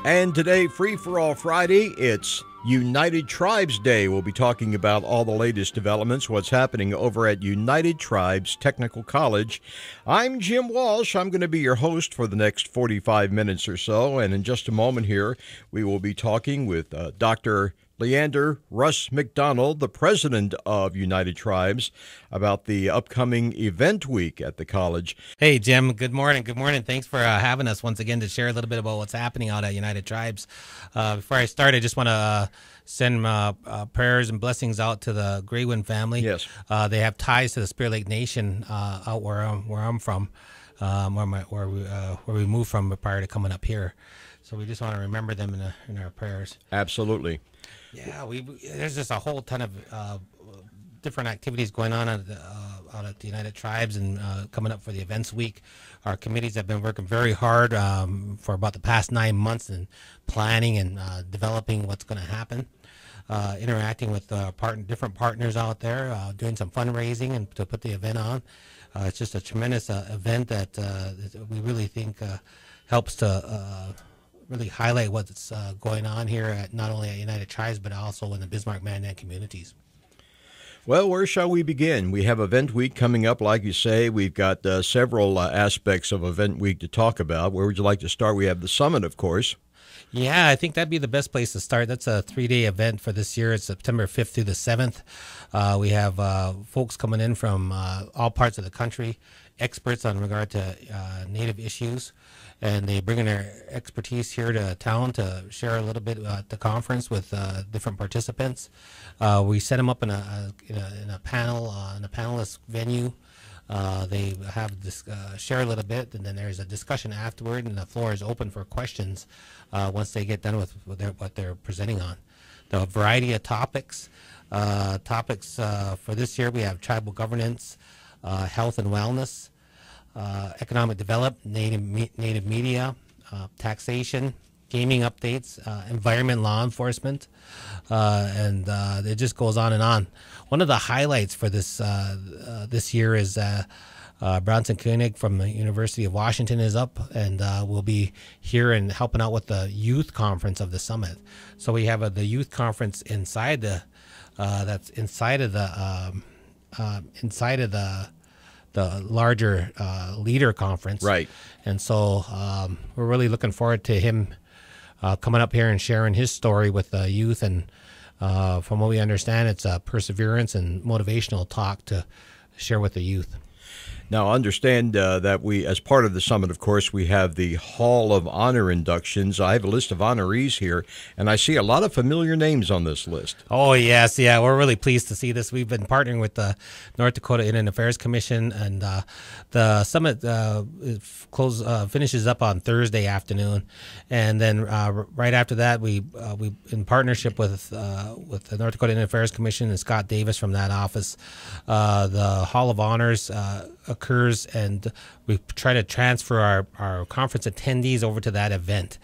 And today, Free for All Friday, it's United Tribes Day. We'll be talking about all the latest developments, what's happening over at United Tribes Technical College. I'm Jim Walsh. I'm going to be your host for the next 45 minutes or so. And in just a moment here, we will be talking with Dr. Leander Russ McDonald, the president of United Tribes, about the upcoming event week at the college. Hey, Jim. Good morning. Good morning. Thanks for having us once again to share a little bit about what's happening out at United Tribes. Before I start, I just want to send prayers and blessings out to the Graywin family. Yes. They have ties to the Spirit Lake Nation out where I'm from, where we moved from prior to coming up here. So we just want to remember them in our prayers. Absolutely. Yeah, there's just a whole ton of different activities going on out at the United Tribes and coming up for the events week. Our committees have been working very hard for about the past 9 months in planning and developing what's going to happen, interacting with different partners out there, doing some fundraising and to put the event on. It's just a tremendous event that we really think helps to really highlight what's going on here at not only at United Tribes, but also in the Bismarck-Mandan communities. Well, where shall we begin? We have Event Week coming up, like you say. We've got several aspects of Event Week to talk about. Where would you like to start? We have the summit, of course. Yeah, I think that'd be the best place to start. That's a 3-day event for this year. It's September 5th through the 7th. We have folks coming in from all parts of the country, experts on regard to Native issues, and they bring in their expertise here to town to share a little bit at the conference with different participants. We set them up in a panel, in a panelist venue. They have this share a little bit, and then there's a discussion afterward, and the floor is open for questions once they get done with what they're presenting on. The variety of topics for this year, we have tribal governance, health and wellness, economic development, native media, taxation, gaming updates, environment, law enforcement, and it just goes on and on. One of the highlights for this year is Bronson Koenig from the University of Washington is up and will be here and helping out with the youth conference of the summit. So we have the youth conference inside the larger leader conference. Right. And so we're really looking forward to him coming up here and sharing his story with the youth. And from what we understand, it's a perseverance and motivational talk to share with the youth. Now, understand that we, as part of the summit, of course, we have the Hall of Honor inductions. I have a list of honorees here, and I see a lot of familiar names on this list. Oh, yes. Yeah, we're really pleased to see this. We've been partnering with the North Dakota Indian Affairs Commission, and the summit finishes up on Thursday afternoon. And then right after that, we in partnership with the North Dakota Indian Affairs Commission and Scott Davis from that office, the Hall of Honors occurs, and we try to transfer our conference attendees over to that event.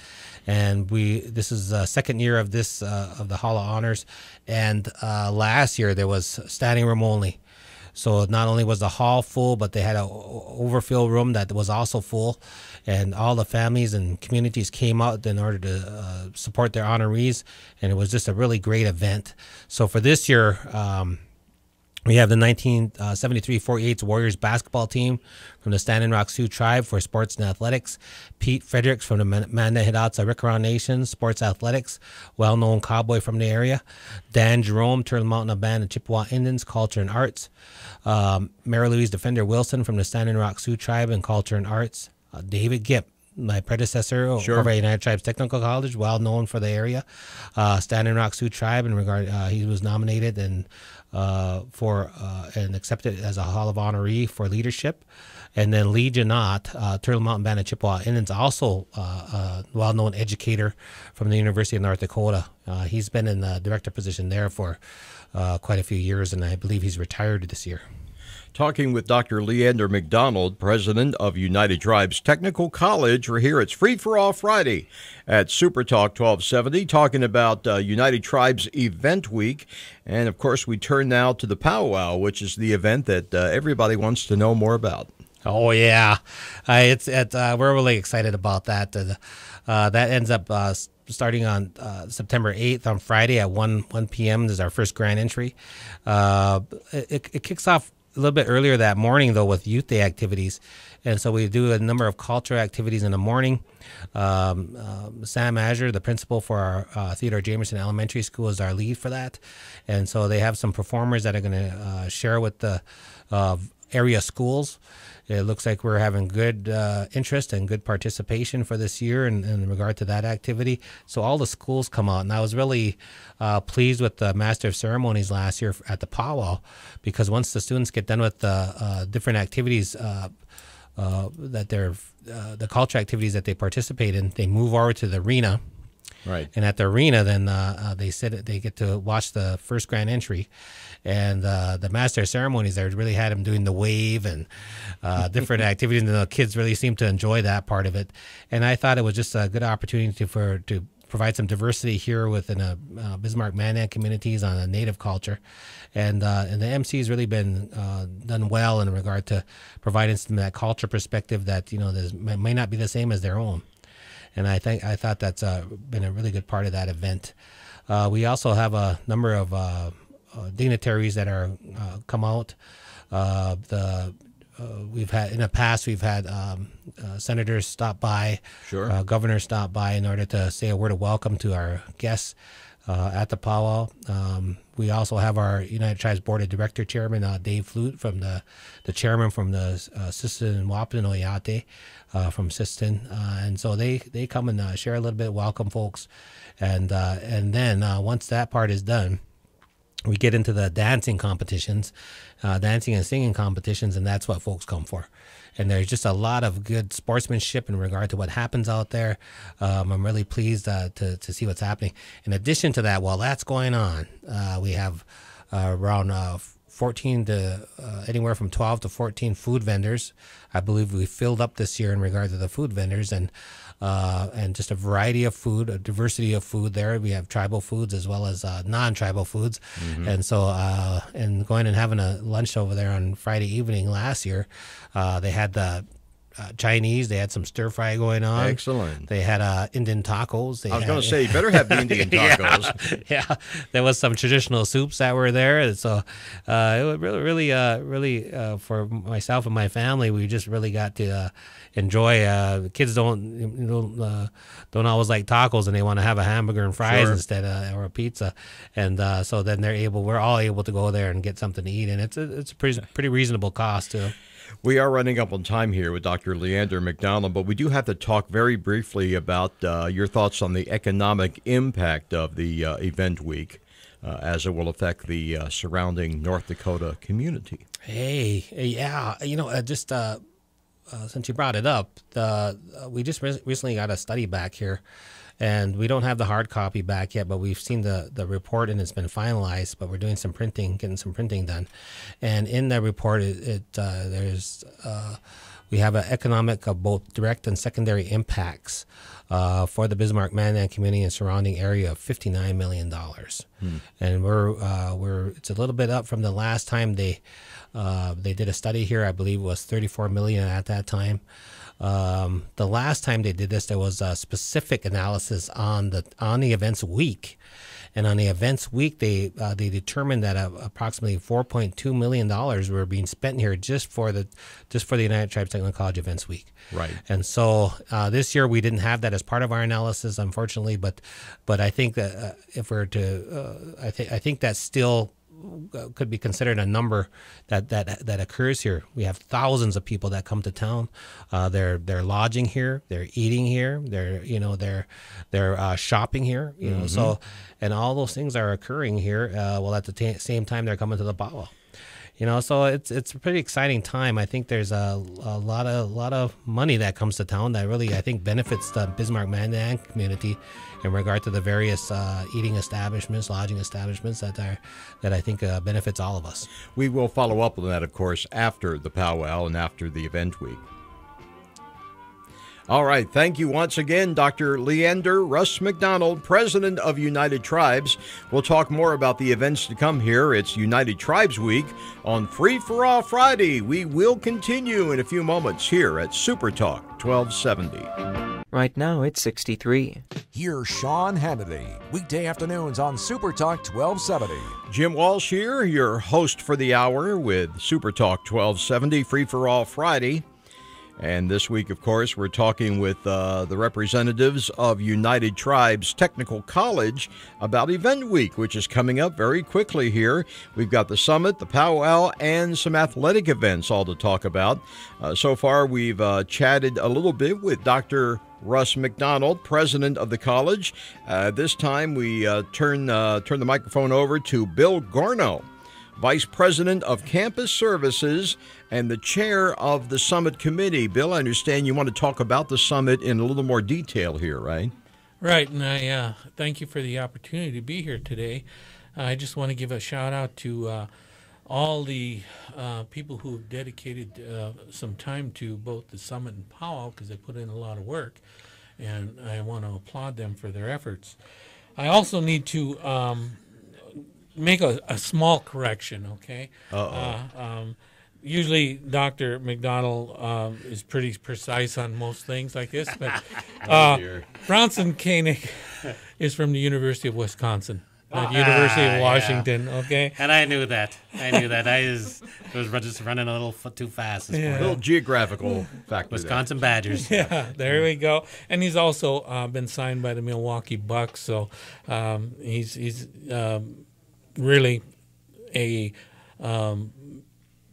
And this is the second year of this of the Hall of Honors, and last year there was standing room only. So not only was the hall full, but they had an overfill room that was also full, and all the families and communities came out in order to support their honorees, and it was just a really great event. So for this year, we have the 1973 4/8 Warriors basketball team from the Standing Rock Sioux Tribe for sports and athletics. Pete Fredericks from the Manda Hidatsa Rickaron Nation, sports athletics, well-known cowboy from the area. Dan Jerome, Turtle Mountain Band and Chippewa Indians, culture and arts. Mary Louise Defender Wilson from the Standing Rock Sioux Tribe and culture and arts. David Gipp, my predecessor over at United Tribes Technical College, well known for the area. Standing Rock Sioux Tribe, he was nominated and accepted as a Hall of Honoree for leadership. And then Lee Janot, Turtle Mountain Band of Chippewa Indians, also a well-known educator from the University of North Dakota. He's been in the director position there for quite a few years, and I believe he's retired this year. Talking with Dr. Leander McDonald, president of United Tribes Technical College. We're here. It's Free for All Friday at Super Talk 1270, talking about United Tribes Event Week. And, of course, we turn now to the Powwow, which is the event that everybody wants to know more about. Oh yeah, we're really excited about that. That ends up starting on September 8th on Friday at 1 p.m. This is our first grand entry. It kicks off a little bit earlier that morning though with Youth Day activities, and so we do a number of cultural activities in the morning. Sam Azure, the principal for our Theodore Jamerson Elementary School, is our lead for that, and so they have some performers that are going to share with the area schools. It looks like we're having good interest and good participation for this year in regard to that activity. So all the schools come out, and I was really pleased with the Master of Ceremonies last year at the Powwow, because once the students get done with the different activities that the culture activities that they participate in, they move over to the arena. Right. And at the arena, then they get to watch the first grand entry, and the Master of Ceremonies there really had him doing the wave and different activities, and the kids really seemed to enjoy that part of it. And I thought it was just a good opportunity to provide some diversity here within Bismarck Mandan communities on a native culture, and the MC has really been done well in regard to providing some of that culture perspective that may not be the same as their own. And I thought that's been a really good part of that event. We also have a number of dignitaries that are come out. We've had in the past senators stop by, sure, governors stop by in order to say a word of welcome to our guests at the powwow. We also have our United Tribes Board of Director Chairman Dave Flute from the chairman from the Sistan and Wapin Oyate from Sistan, and so they come and share a little bit, welcome folks, and then once that part is done, we get into the dancing competitions, dancing and singing competitions, and that's what folks come for. And there's just a lot of good sportsmanship in regard to what happens out there. I'm really pleased to see what's happening. In addition to that, while that's going on, we have around 14 to anywhere from 12 to 14 food vendors. I believe we filled up this year in regard to the food vendors, and just a variety of food, a diversity of food there. We have tribal foods as well as non-tribal foods. Mm-hmm. And so, and going and having a lunch over there on Friday evening last year, they had the Chinese. They had some stir fry going on. Excellent. They had Indian tacos. I was going to say, you better have the Indian tacos. Yeah, there was some traditional soups that were there, and so it was really for myself and my family, we just really got to enjoy. Kids don't always like tacos, and they want to have a hamburger and fries Sure. instead or a pizza, and so then we're all able to go there and get something to eat, and it's a pretty reasonable cost too. We are running up on time here with Dr. Leander McDonald, but we do have to talk very briefly about your thoughts on the economic impact of the event week as it will affect the surrounding North Dakota community. Hey, yeah, just since you brought it up, we just recently got a study back here, and we don't have the hard copy back yet, but we've seen the report and it's been finalized, but we're doing some printing, getting some printing done. And in that report, we have an economic of both direct and secondary impacts for the Bismarck Mandan community and surrounding area of $59 million. And it's a little bit up from the last time they did a study here. I believe it was $34 million at that time. The last time they did this, there was a specific analysis on the events week, and on the events week, they determined that approximately $4.2 million were being spent here just for the United Tribes Technical College Events Week. Right. And so this year we didn't have that as part of our analysis, unfortunately. But I think that if we're to, I think that still could be considered a number that occurs here. We have thousands of people that come to town. They're lodging here, they're eating here, they're shopping here. Mm-hmm. So, and all those things are occurring here. While at the same time they're coming to the powwow. So it's a pretty exciting time. I think there's a lot of money that comes to town that really, I think, benefits the Bismarck Mandan community in regard to the various eating establishments, lodging establishments that I think benefits all of us. We will follow up on that, of course, after the powwow and after the event week. All right. Thank you once again, Dr. Leander Russ McDonald, President of United Tribes. We'll talk more about the events to come here. It's United Tribes Week on Free for All Friday. We will continue in a few moments here at Super Talk 1270. Right now, it's 63. Here's Sean Hannity, weekday afternoons on Super Talk 1270. Jim Walsh here, your host for the hour with Super Talk 1270, Free for All Friday. And this week, of course, we're talking with the representatives of United Tribes Technical College about Event Week, which is coming up very quickly here. We've got the summit, the powwow, and some athletic events all to talk about. So far, we've chatted a little bit with Dr. Russ McDonald, president of the college. This time, we turn the microphone over to Bill Gorno, Vice President of Campus Services and the chair of the Summit Committee. Bill, I understand you want to talk about the summit in a little more detail here, right? Right, and I thank you for the opportunity to be here today. I just want to give a shout out to all the people who have dedicated some time to both the summit and powwow, because they put in a lot of work, and I want to applaud them for their efforts. I also need to make a small correction, okay? Usually Dr. McDonald is pretty precise on most things like this, but Bronson Koenig is from the University of Wisconsin, not University of Washington, okay? And I knew that. I was just running a little too fast. A little geographical factor. Wisconsin Badgers. Yeah, there we go. And he's also been signed by the Milwaukee Bucks, so he's really a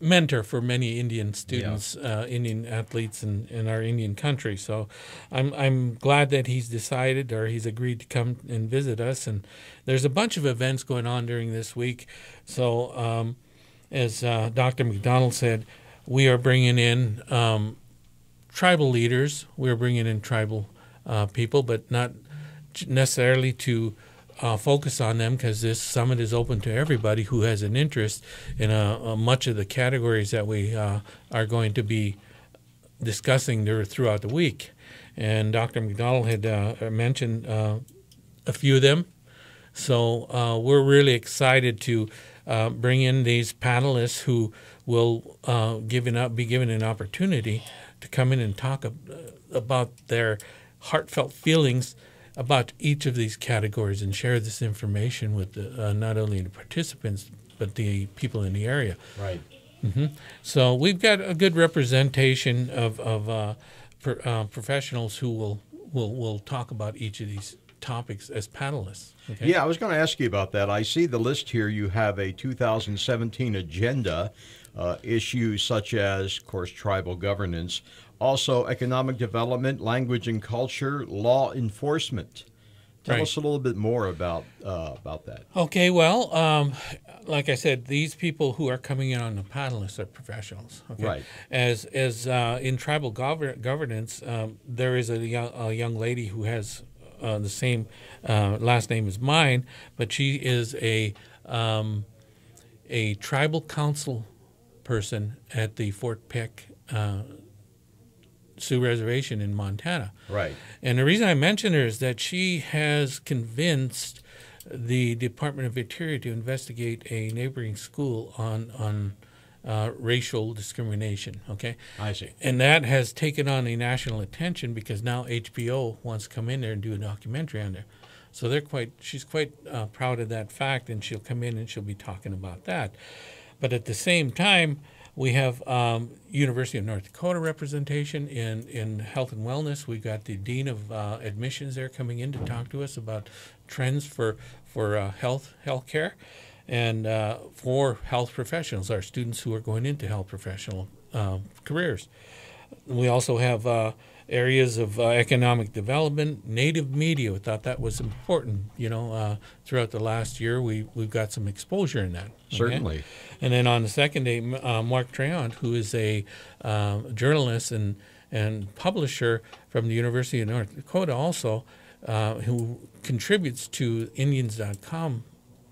mentor for many Indian students, Indian athletes in our Indian country. So I'm glad that he's decided, or he's agreed to come and visit us. And there's a bunch of events going on during this week. So as Dr. McDonald said, we are bringing in tribal leaders. We're bringing in tribal people, but not necessarily to focus on them, because this summit is open to everybody who has an interest in much of the categories that we are going to be discussing there throughout the week. And Dr. McDonald had mentioned a few of them. So we're really excited to bring in these panelists who will be given an opportunity to come in and talk about their heartfelt feelings about each of these categories and share this information with not only the participants but the people in the area. Right. Mm-hmm. So we've got a good representation of professionals who will talk about each of these topics as panelists. Okay? Yeah, I was going to ask you about that. I see the list here. You have a 2017 agenda, issues such as, of course, tribal governance, also economic development, language and culture, law enforcement. Tell us a little bit more about that. Okay, well, like I said, these people who are coming in on the panelists are professionals. Okay? Right. As in tribal governance, there is a young lady who has the same last name as mine, but she is a tribal council person at the Fort Peck Sioux Reservation in Montana. Right. And the reason I mention her is that she has convinced the Department of Interior to investigate a neighboring school on racial discrimination. Okay. I see. And that has taken on a national attention because now HBO wants to come in there and do a documentary on there. So she's quite proud of that fact, and she'll come in and she'll be talking about that. But at the same time, we have University of North Dakota representation in health and wellness. We've got the Dean of Admissions there coming in to talk to us about trends for health care and for health professionals, our students who are going into health professional careers. We also have areas of economic development, native media. We thought that was important. Throughout the last year, we've got some exposure in that. Okay? Certainly. And then on the second day, Mark Trayant, who is a journalist and publisher from the University of North Dakota also, who contributes to Indians.com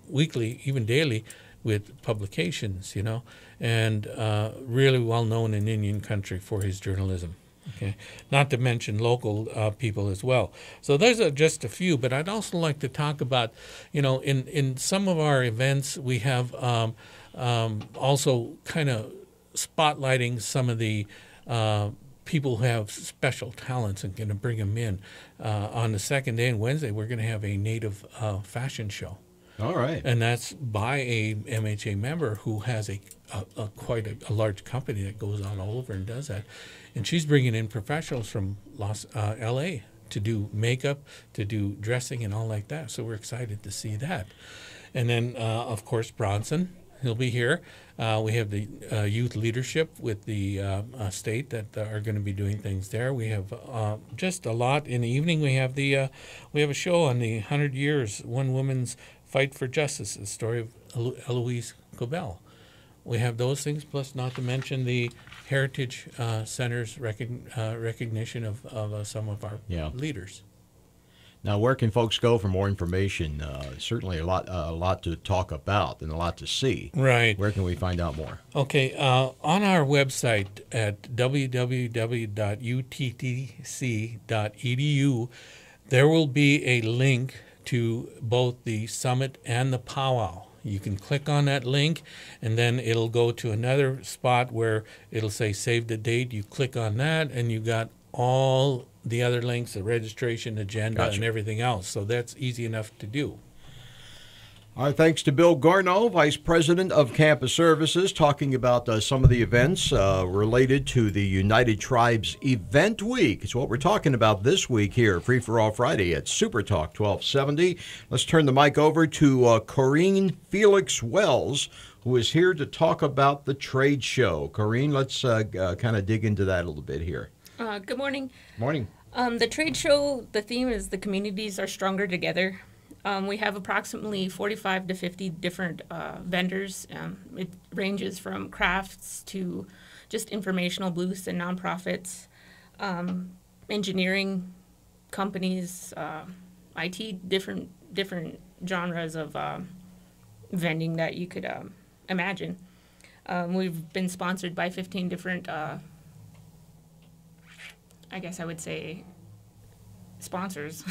weekly, even daily, with publications, and really well known in Indian country for his journalism. Okay, not to mention local people as well. So those are just a few, but I'd also like to talk about, in some of our events, we have also kind of spotlighting some of the people who have special talents and going to bring them in. On the second day and Wednesday, we're going to have a native fashion show. All right. And that's by a MHA member who has quite a large company that goes on all over and does that. And she's bringing in professionals from L.A. to do makeup, to do dressing and all like that. So we're excited to see that. And then, of course, Bronson, he'll be here. We have the youth leadership with the state that are going to be doing things there. We have just a lot. In the evening, we have a show on the 100 years, one woman's fight for justice, the story of Eloise Cobell. We have those things, plus not to mention the Heritage Center's recognition of some of our leaders. Now, where can folks go for more information? Certainly a lot to talk about and a lot to see. Right. Where can we find out more? Okay, on our website at www.uttc.edu, there will be a link to both the summit and the powwow. You can click on that link, and then it'll go to another spot where it'll say save the date. You click on that, and you got all the other links, the registration, agenda, and everything else. So that's easy enough to do. Our thanks to Bill Garneau, Vice President of Campus Services, talking about some of the events related to the United Tribes Event Week. It's what we're talking about this week here, Free for All Friday at Super Talk 1270. Let's turn the mic over to Corinne Felix Wells, who is here to talk about the trade show. Corinne, let's kind of dig into that a little bit here. Good morning. Morning. The trade show, the theme is the communities are stronger together. We have approximately 45 to 50 different vendors. It ranges from crafts to just informational booths and nonprofits, engineering companies, IT, different genres of vending that you could imagine. We've been sponsored by 15 different, I guess I would say, sponsors.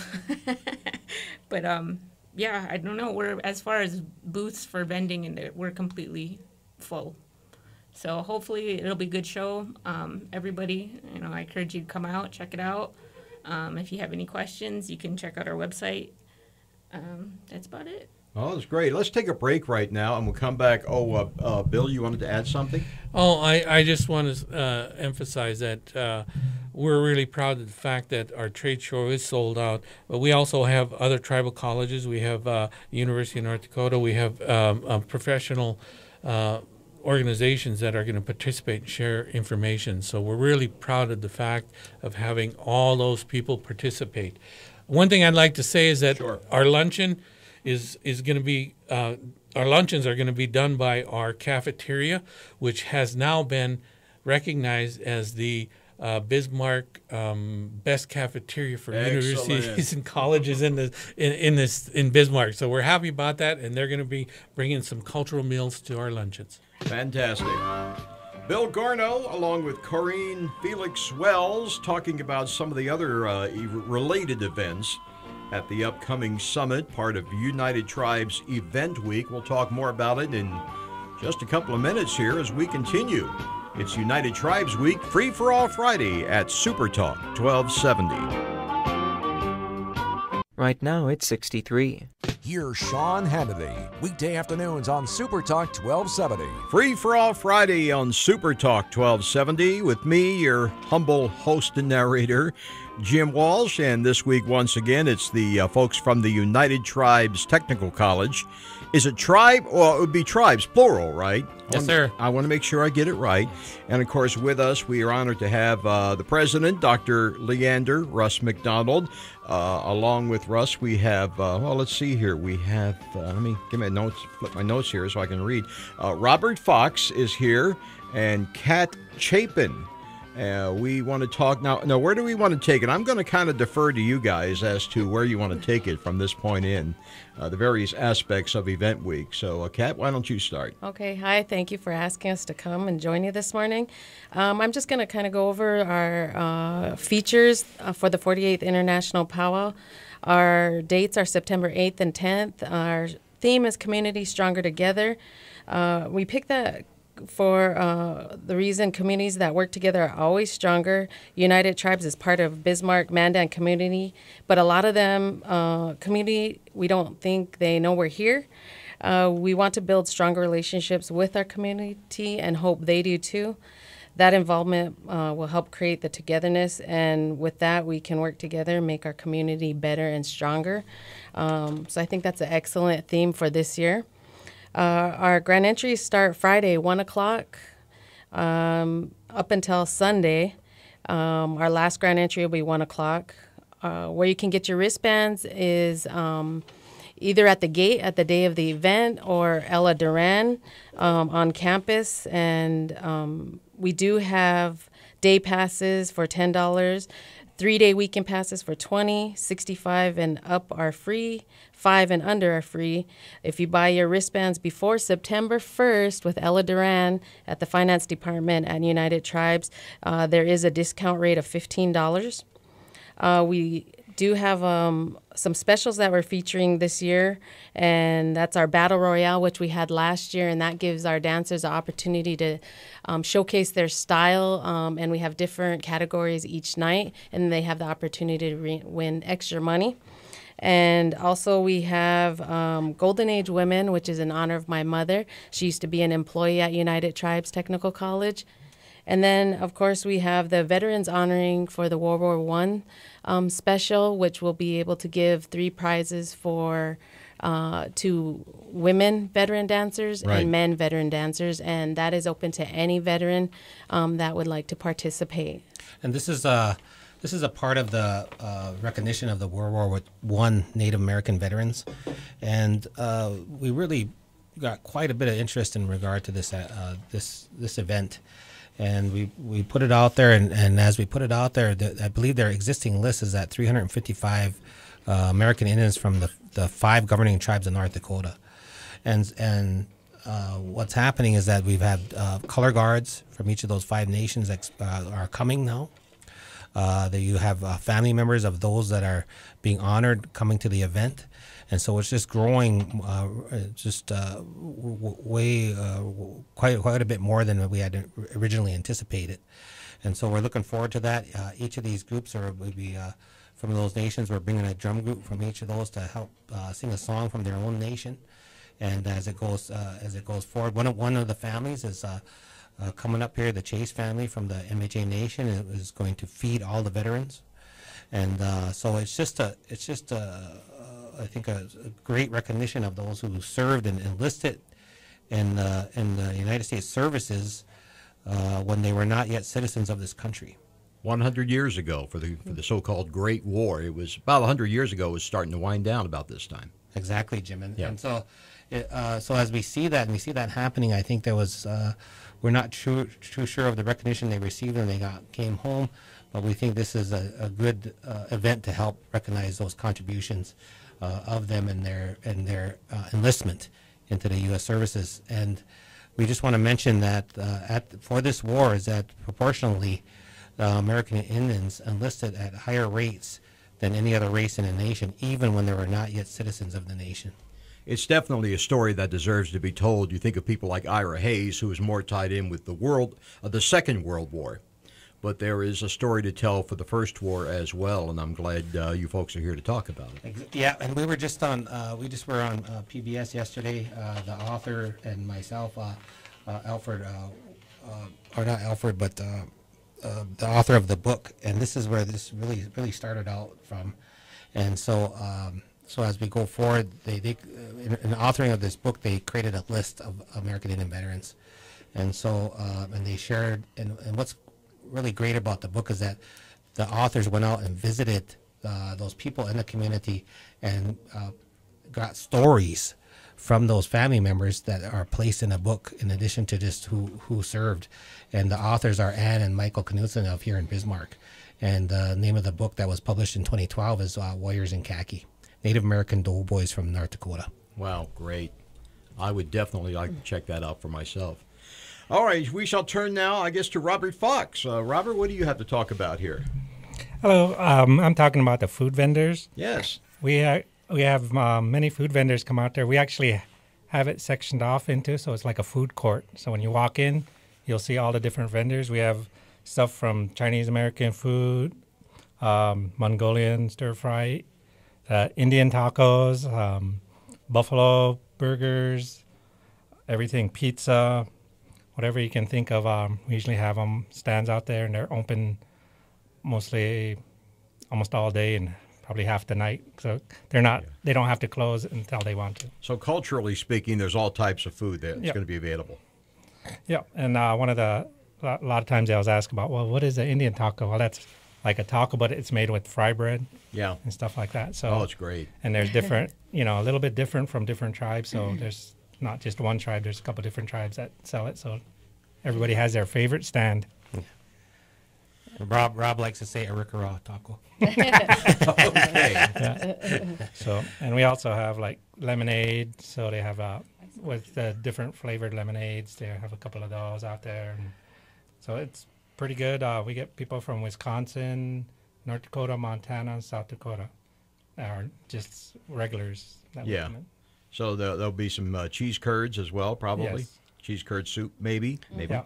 But yeah, I don't know. We're, as far as booths for vending, we're completely full. So hopefully it'll be a good show. Everybody, I encourage you to come out, check it out. If you have any questions, you can check out our website. That's about it. Oh, that's great. Let's take a break right now, and we'll come back. Bill, you wanted to add something? Oh, I just want to emphasize that we're really proud of the fact that our trade show is sold out. But we also have other tribal colleges. We have University of North Dakota. We have professional organizations that are going to participate and share information. So we're really proud of the fact of having all those people participate. One thing I'd like to say is that our luncheon is going to be our luncheons are going to be done by our cafeteria, which has now been recognized as the Bismarck best cafeteria for universities and colleges in Bismarck. So we're happy about that, and they're going to be bringing some cultural meals to our luncheons. Fantastic. Bill Garneau, along with Corinne Felix Wells, talking about some of the other related events at the upcoming summit, part of United Tribes Event Week. We'll talk more about it in just a couple of minutes here as we continue. It's United Tribes Week, Free for All Friday at Super Talk 1270. Right now it's 63. Here's Sean Hannity, weekday afternoons on Super Talk 1270. Free for All Friday on Super Talk 1270 with me, your humble host and narrator, Jim Walsh. And this week, once again, it's the folks from the United Tribes Technical College. Is it tribe? Well, it would be tribes, plural, right? Yes, sir. I want to make sure I get it right. And, of course, with us, we are honored to have the president, Dr. Leander Russ McDonald. Along with Russ, we have, let's see here. We have, let me get my notes, flip my notes here so I can read. Robert Fox is here, and Kat Chapin. We want to talk now. Where do we want to take it? I'm going to kind of defer to you guys as to where you want to take it from this point in, the various aspects of Event Week. So, Kat, why don't you start? Okay, hi. Thank you for asking us to come and join you this morning. I'm just going to kind of go over our features for the 48th International Powwow. Our dates are September 8th and 10th. Our theme is Community Stronger Together. We picked that for the reason communities that work together are always stronger. United Tribes is part of Bismarck Mandan community, but a lot of them community, we don't think they know we're here. We want to build stronger relationships with our community and hope they do too. That involvement will help create the togetherness, and with that we can work together and make our community better and stronger. So I think that's an excellent theme for this year. Our grand entries start Friday, 1 o'clock, up until Sunday. Our last grand entry will be 1 o'clock. Where you can get your wristbands is either at the gate at the day of the event or Ella Duran on campus. And we do have day passes for $10. 3-day weekend passes for $20, 65 and up are free, 5 and under are free. If you buy your wristbands before September 1st with Ella Duran at the Finance Department at United Tribes, there is a discount rate of $15. We do have some specials that we're featuring this year, and that's our Battle Royale, which we had last year, and that gives our dancers an opportunity to showcase their style, and we have different categories each night, and they have the opportunity to win extra money. And also we have Golden Age Women, which is in honor of my mother. She used to be an employee at United Tribes Technical College. And then, of course, we have the Veterans Honoring for the World War I special, which will be able to give 3 prizes for to women veteran dancers and men veteran dancers. And that is open to any veteran that would like to participate. And this is a part of the recognition of the World War I Native American veterans. And we really got quite a bit of interest in regard to this this event. And we put it out there, and as we put it out there, I believe their existing list is at 355 American Indians from the 5 governing tribes of North Dakota. And what's happening is that we've had color guards from each of those 5 nations that are coming now. That you have family members of those that are being honored coming to the event. And so it's just growing, quite a bit more than we had originally anticipated. And so we're looking forward to that. Each of these groups will be from those nations. We're bringing a drum group from each of those to help sing a song from their own nation. And as it goes forward, one of the families is coming up here. The Chase family from the MHA Nation is going to feed all the veterans. And so it's just I think a great recognition of those who served and enlisted in the United States services when they were not yet citizens of this country. 100 years ago for the so-called Great War. It was about 100 years ago. It was starting to wind down about this time. Exactly, Jim. And so as we see that, and we see that happening, I think there was we're not too sure of the recognition they received when they came home, but we think this is a good event to help recognize those contributions of them and their enlistment into the U.S. services. And we just want to mention that for this war is that proportionally American Indians enlisted at higher rates than any other race in the nation, even when they were not yet citizens of the nation. It's definitely a story that deserves to be told. You think of people like Ira Hayes, who was more tied in with the Second World War. But there is a story to tell for the First War as well, and I'm glad you folks are here to talk about it. Yeah, and we were just on PBS yesterday. The author and myself, Alfred, or not Alfred, but the author of the book, and this is where this really started out from. And so as we go forward, they in the authoring of this book, they created a list of American Indian veterans, and so and they shared. And what's really great about the book is that the authors went out and visited those people in the community and got stories from those family members that are placed in a book, in addition to just who served. And the authors are Ann and Michael Knudsen of here in Bismarck. And the name of the book that was published in 2012 is Warriors in Khaki, Native American Doughboys from North Dakota. Wow, great. I would definitely like to check that out for myself. All right, we shall turn now, I guess, to Robert Fox. Robert, what do you have to talk about here? Hello, I'm talking about the food vendors. Yes. We have many food vendors come out there. We actually have it sectioned off into, so it's like a food court. So when you walk in, you'll see all the different vendors. We have stuff from Chinese American food, Mongolian stir fry, Indian tacos, buffalo burgers, everything, pizza, whatever you can think of. We usually have them stands out there, and they're open mostly almost all day and probably half the night. So they don't have to close until they want to. So culturally speaking, there's all types of food that's Yep. going to be available. Yeah, and a lot of times I was asked about, well, what is an Indian taco? Well, that's like a taco, but it's made with fry bread Yeah. and stuff like that. So Oh, it's great. and there's different, a little bit different from different tribes. So there's not just one tribe. There's a couple different tribes that sell it. So everybody has their favorite stand. Rob likes to say Arikara taco. Okay. So, and we also have like lemonade. So they have with the different flavored lemonades. They have a couple of those out there, and so it's pretty good. We get people from Wisconsin, North Dakota, Montana, South Dakota, are just regulars. That we Yeah. come in. So there'll be some cheese curds as well, probably. Yes. Cheese curd soup, maybe. Yeah.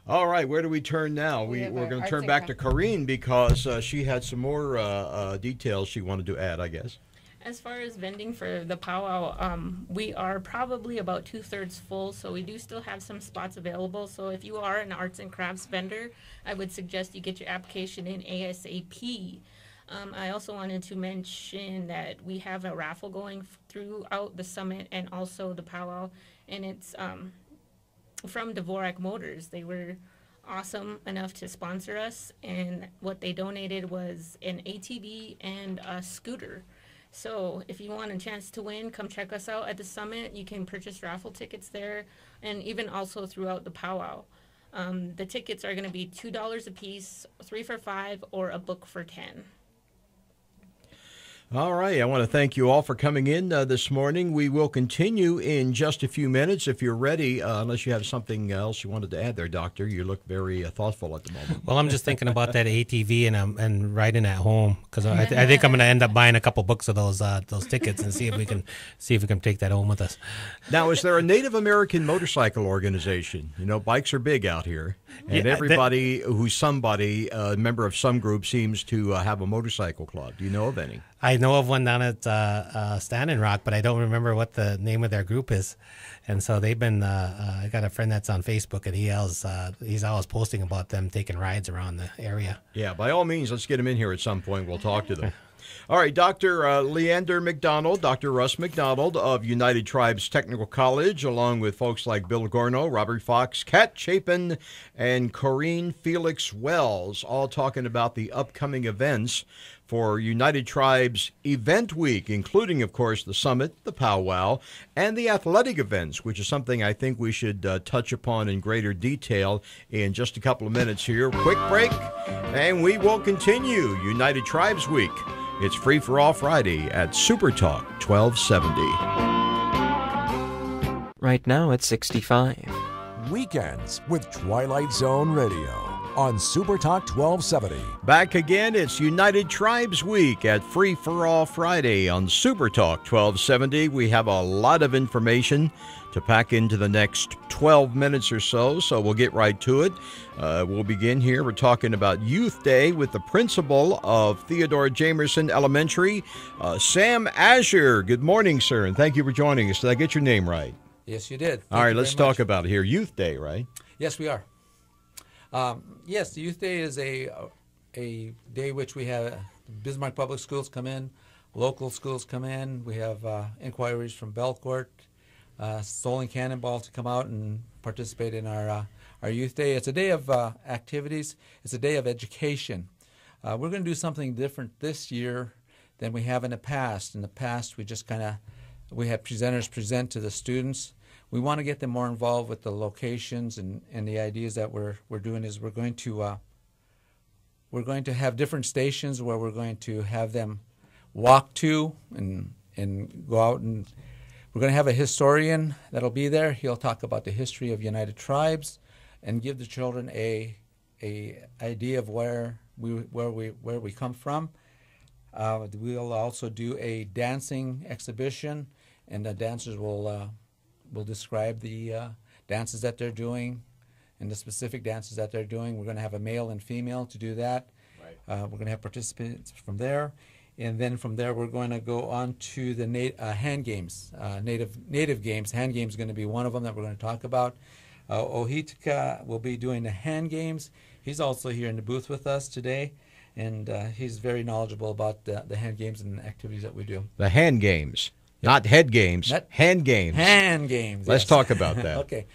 All right, where do we turn now? We We're have going to arts turn and back to crafts. Corrine because she had some more details she wanted to add, I guess. As far as vending for the powwow, we are probably about 2/3 full, so we do still have some spots available. So if you are an arts and crafts vendor, I would suggest you get your application in ASAP. I also wanted to mention that we have a raffle going throughout the summit and also the powwow, and it's from Dvorak Motors. They were awesome enough to sponsor us, and what they donated was an ATV and a scooter. So if you want a chance to win, come check us out at the summit. You can purchase raffle tickets there, and even also throughout the powwow. The tickets are going to be $2 a piece, 3 for $5, or a book for $10. All right, I want to thank you all for coming in this morning. We will continue in just a few minutes if you're ready, unless you have something else you wanted to add there, Doctor. You look very thoughtful at the moment. Well, I'm just thinking about that ATV and riding at home because I think I'm going to end up buying a couple books of those tickets and see if we can take that home with us. Now, is there a Native American motorcycle organization? You know, bikes are big out here, and Yeah, everybody who's somebody, a member of some group, seems to have a motorcycle club. Do you know of any? I know of one down at Standing Rock, but I don't remember what the name of their group is. And so they've been. I got a friend that's on Facebook, and he's always posting about them taking rides around the area. Yeah, by all means, let's get them in here at some point. We'll talk to them. All right, Dr. Leander McDonald, Dr. Russ McDonald of United Tribes Technical College, along with folks like Bill Gorno, Robert Fox, Kat Chapin, and Corrine Felix Wells, all talking about the upcoming events for United Tribes Event Week, including, of course, the summit, the powwow, and the athletic events, which is something I think we should touch upon in greater detail in just a couple of minutes here. Quick break, and we will continue United Tribes Week. It's Free for All Friday at Super Talk 1270. Right now it's 65. Weekends with Twilight Zone Radio on Super Talk 1270. Back again, it's United Tribes Week at Free for All Friday on Super Talk 1270. We have a lot of information to pack into the next 12 minutes or so we'll get right to it. We'll begin here. We're talking about Youth Day with the principal of Theodore Jamerson Elementary, Sam Azure. Good morning, sir, and thank you for joining us. Did I get your name right? Yes, you did. All right, let's talk about it here. Youth Day, right? Yes, we are. Yes, the Youth Day is a day which we have Bismarck Public Schools come in, local schools come in. We have inquiries from Belcourt, Stolen Cannonball to come out and participate in our Youth Day. It's a day of activities. It's a day of education. We're going to do something different this year than we have in the past. In the past, we just kind of we have presenters present to the students. We want to get them more involved with the locations, and the ideas that we're doing is we're going to have different stations where we're going to have them walk to and go out, and we're going to have a historian that'll be there. He'll talk about the history of United Tribes and give the children a idea of where we come from. We'll also do a dancing exhibition, and the dancers will describe the dances that they're doing and the specific dances that they're doing. We're going to have a male and female to do that. Right. We're going to have participants from there. And then from there, we're going to go on to the hand games, native games. Hand games is going to be one of them that we're going to talk about. Ohitika will be doing the hand games. He's also here in the booth with us today, and he's very knowledgeable about the hand games and the activities that we do. The hand games. Not head games, hand games. Hand games. Let's yes. talk about that. Okay.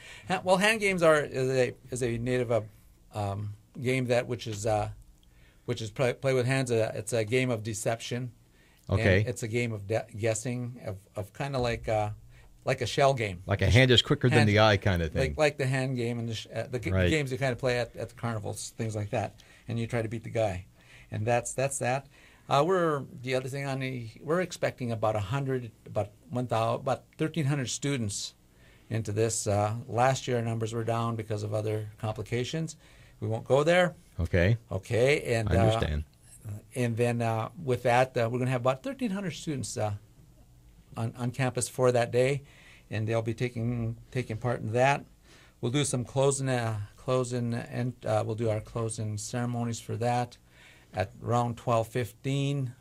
Well, hand games is a native game which is play with hands. It's a game of deception. Okay. And it's a game of guessing, of kind of like a shell game. Like a hand is quicker than the eye kind of thing. Like the hand game and the right. games you kind of play at the carnivals, things like that, and you try to beat the guy, and that's that. We're expecting about 1,300 students into this. Last year our numbers were down because of other complications. We won't go there. Okay. And I understand. And then with that, we're going to have about 1,300 students on campus for that day, and they'll be taking part in that. We'll do some closing, and we'll do our closing ceremonies for that at around 12:15,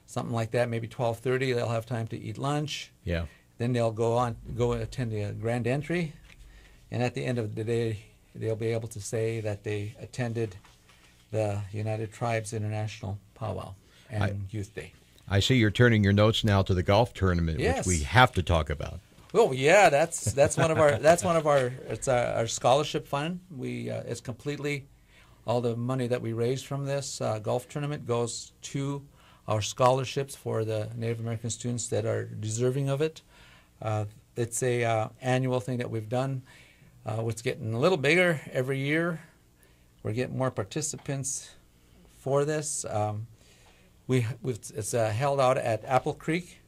something like that, maybe 12:30. They'll have time to eat lunch. Yeah. Then they'll go attend the grand entry, and at the end of the day, they'll be able to say that they attended the United Tribes International Powwow and Youth Day. I see you're turning your notes now to the golf tournament, yes. which we have to talk about. Well, yeah, that's one of our it's our scholarship fund. It's completely all the money that we raise from this golf tournament goes to our scholarships for the Native American students that are deserving of it. It's a annual thing that we've done. It's getting a little bigger every year. We're getting more participants for this. It's held out at Apple Creek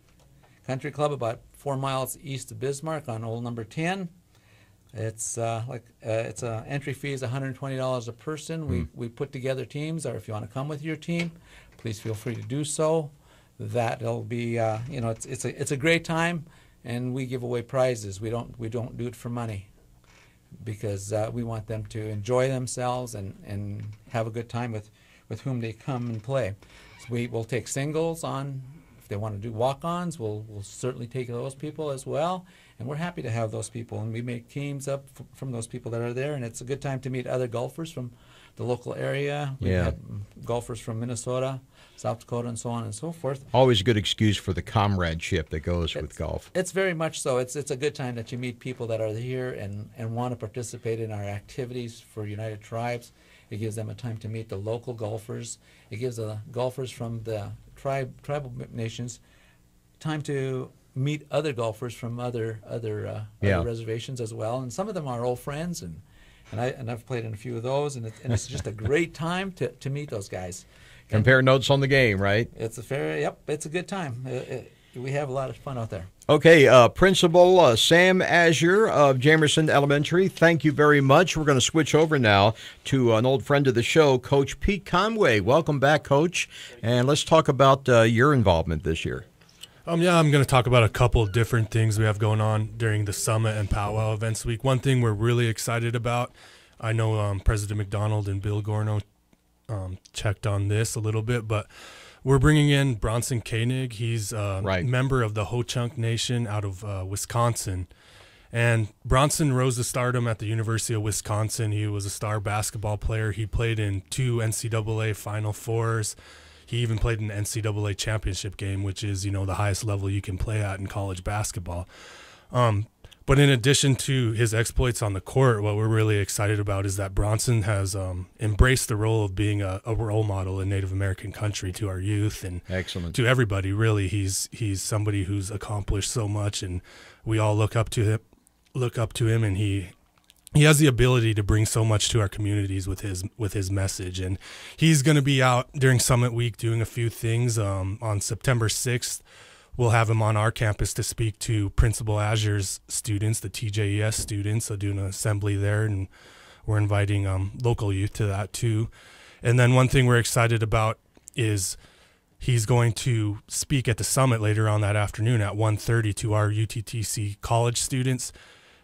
Country Club, about 4 miles east of Bismarck on Old Number 10. It's it's an entry fee is $120 a person. We put together teams, or if you want to come with your team, please feel free to do so. That'll be it's a great time, and we give away prizes. We don't do it for money, because we want them to enjoy themselves and have a good time with whom they come and play. So we will take singles on. If they want to do walk-ons, we'll certainly take those people as well, and we're happy to have those people. And we make teams up from those people that are there, and it's a good time to meet other golfers from the local area. We've had golfers from Minnesota, South Dakota, and so on and so forth. Always a good excuse for the comradeship that goes with golf. It's very much so. It's a good time that you meet people that are here and want to participate in our activities for United Tribes. It gives them a time to meet the local golfers. It gives the golfers from the tribal nations time to meet other golfers from other reservations as well. And some of them are old friends, and I've played in a few of those, and it's just a great time to meet those guys. Compare notes on the game, right? It's a good time. We have a lot of fun out there. Okay, Principal Sam Azure of Jamerson Elementary, thank you very much. We're going to switch over now to an old friend of the show, Coach Pete Conway. Welcome back, Coach, and let's talk about your involvement this year. I'm going to talk about a couple of different things we have going on during the Summit and Powwow events week. One thing we're really excited about, I know President McDonald and Bill Gorno checked on this a little bit, but we're bringing in Bronson Koenig. He's a member of the Ho-Chunk Nation out of Wisconsin. And Bronson rose to stardom at the University of Wisconsin. He was a star basketball player. He played in 2 NCAA Final Fours. He even played an NCAA championship game, which is, the highest level you can play at in college basketball. But in addition to his exploits on the court, what we're really excited about is that Bronson has embraced the role of being a role model in Native American country to our youth and excellent to everybody. Really, he's somebody who's accomplished so much, and we all look up to him, and he has the ability to bring so much to our communities with his message. And he's going to be out during Summit Week doing a few things. On September 6th, we'll have him on our campus to speak to Principal Azure's students, the TJES students. So doing an assembly there, and we're inviting local youth to that too. And then one thing we're excited about is he's going to speak at the summit later on that afternoon at 1:30 to our UTTC college students.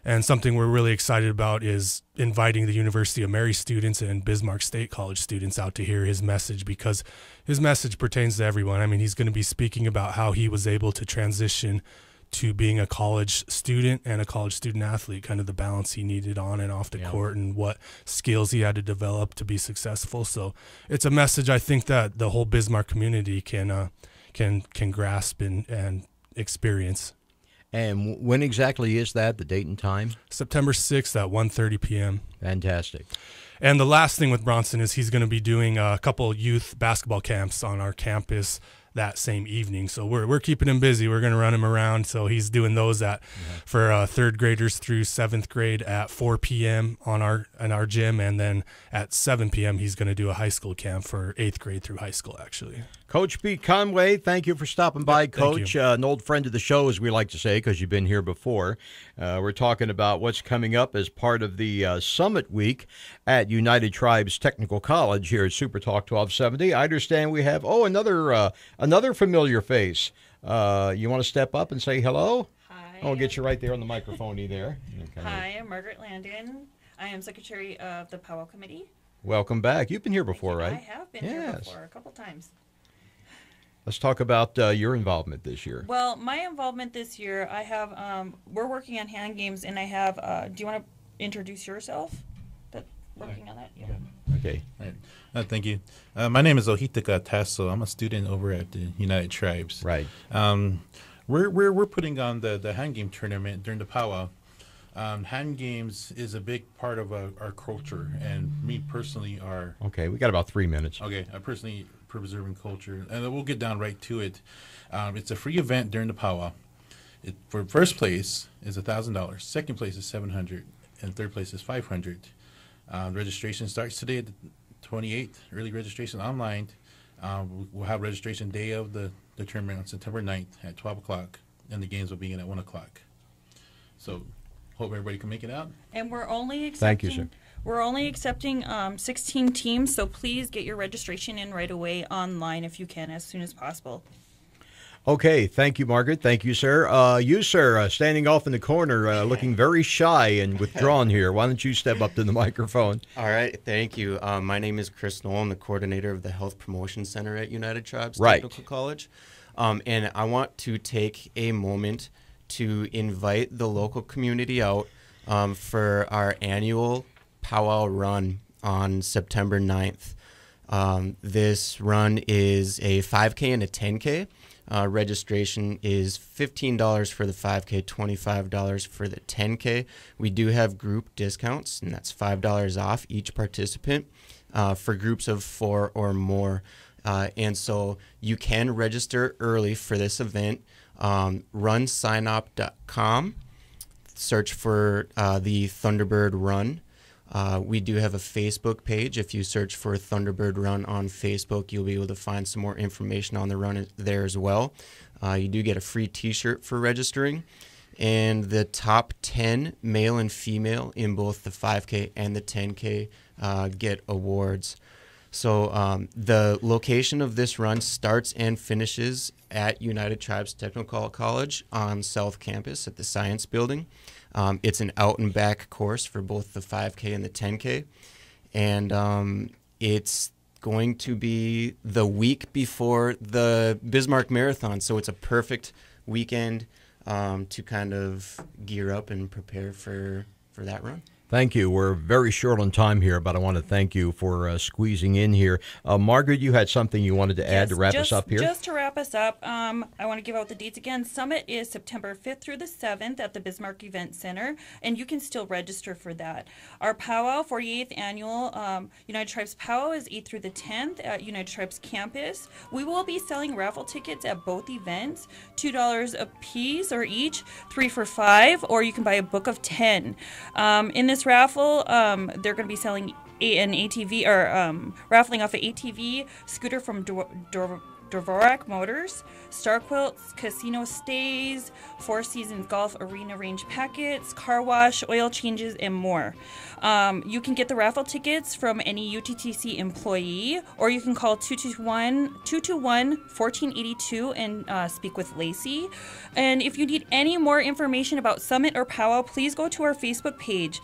And something we're really excited about is inviting the University of Mary students and Bismarck State College students out to hear his message, because his message pertains to everyone. I mean, he's going to be speaking about how he was able to transition to being a college student and a college student athlete, kind of the balance he needed on and off the court, and what skills he had to develop to be successful. So it's a message I think that the whole Bismarck community can grasp and experience. And when exactly is that, the date and time? September 6th at 1:30 p.m. Fantastic. And the last thing with Bronson is he's going to be doing a couple youth basketball camps on our campus that same evening. So we're keeping him busy. We're going to run him around. So he's doing those for third graders through seventh grade at 4 p.m. in our gym, and then at 7 p.m. he's going to do a high school camp for 8th grade through high school, actually. Coach Pete Conway, thank you for stopping by, Coach. An old friend of the show, as we like to say, because you've been here before. We're talking about what's coming up as part of the Summit Week at United Tribes Technical College here at Super Talk 1270. I understand we have, another familiar face. You want to step up and say hello? Hi. I'll get you right there on the microphone there. Okay. Hi, I'm Margaret Landon. I am Secretary of the Powwow Committee. Welcome back. You've been here before, right? I have been here before, a couple times. Let's talk about your involvement this year. Well, my involvement this year, I have, we're working on hand games, and I have, do you want to introduce yourself? Working on that? Yeah. Okay. All right. Thank you. My name is Ohitaka Tasso. I'm a student over at the United Tribes. Right. We're putting on the hand game tournament during the powwow. Hand games is a big part of our culture, and me personally are... Okay, we got about 3 minutes. Okay, I personally preserving culture, and we'll get down right to it. It's a free event during the powwow. For first place is $1,000, second place is $700, and third place is $500. Registration starts today at the 28th, early registration online. We'll have registration day of the tournament on September 9th at 12 o'clock, and the games will begin at 1 o'clock. So hope everybody can make it out. And we're only accepting, thank you, sir. We're only accepting 16 teams, so please get your registration in right away online if you can, as soon as possible. Okay, thank you, Margaret. Thank you, sir. You, sir, standing off in the corner, looking very shy and withdrawn here. Why don't you step up to the microphone? All right, thank you. My name is Chris Knoll. I'm the coordinator of the Health Promotion Center at United Tribes Technical College. And I want to take a moment to invite the local community out for our annual powwow run on September 9th. This run is a 5K and a 10K. Registration is $15 for the 5K, $25 for the 10K. We do have group discounts, and that's $5 off each participant for groups of 4 or more. And so you can register early for this event. Runsignup.com. Search for the Thunderbird Run. We do have a Facebook page. If you search for Thunderbird Run on Facebook, you'll be able to find some more information on the run there as well. You do get a free t-shirt for registering. And the top 10 male and female in both the 5K and the 10K get awards. So the location of this run starts and finishes at United Tribes Technical College on South Campus at the Science Building. It's an out and back course for both the 5K and the 10K. And it's going to be the week before the Bismarck Marathon. So it's a perfect weekend to kind of gear up and prepare for that run. Thank you. We're very short on time here, but I want to thank you for squeezing in here. Margaret, you had something you wanted to add to wrap us up here? Just to wrap us up, I want to give out the dates again. Summit is September 5th through the 7th at the Bismarck Event Center, and you can still register for that. Our Powwow, 48th Annual United Tribes Powwow is 8th through the 10th at United Tribes Campus. We will be selling raffle tickets at both events, $2 a piece or each, 3 for $5, or you can buy a book of 10. In this raffle, they're going to be selling an ATV, or raffling off an ATV scooter from Dvorak Motors, Star Quilts, casino stays, Four Seasons Golf Arena range packets, car wash, oil changes, and more. You can get the raffle tickets from any UTTC employee, or you can call 221-1482 and speak with Lacey. And if you need any more information about Summit or Powwow, please go to our Facebook page,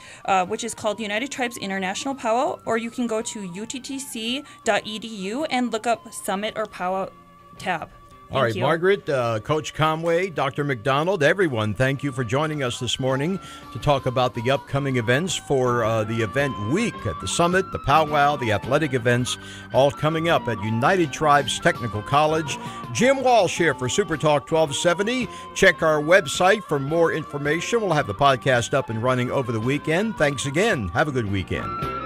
which is called United Tribes International Powwow, or you can go to uttc.edu and look up Summit or Powwow tab. All right, Margaret, Coach Conway, Dr. McDonald, everyone, thank you for joining us this morning to talk about the upcoming events for the event week at the Summit, the Powwow, the athletic events, all coming up at United Tribes Technical College. Jim Walsh here for Super Talk 1270. Check our website for more information. We'll have the podcast up and running over the weekend. Thanks again. Have a good weekend.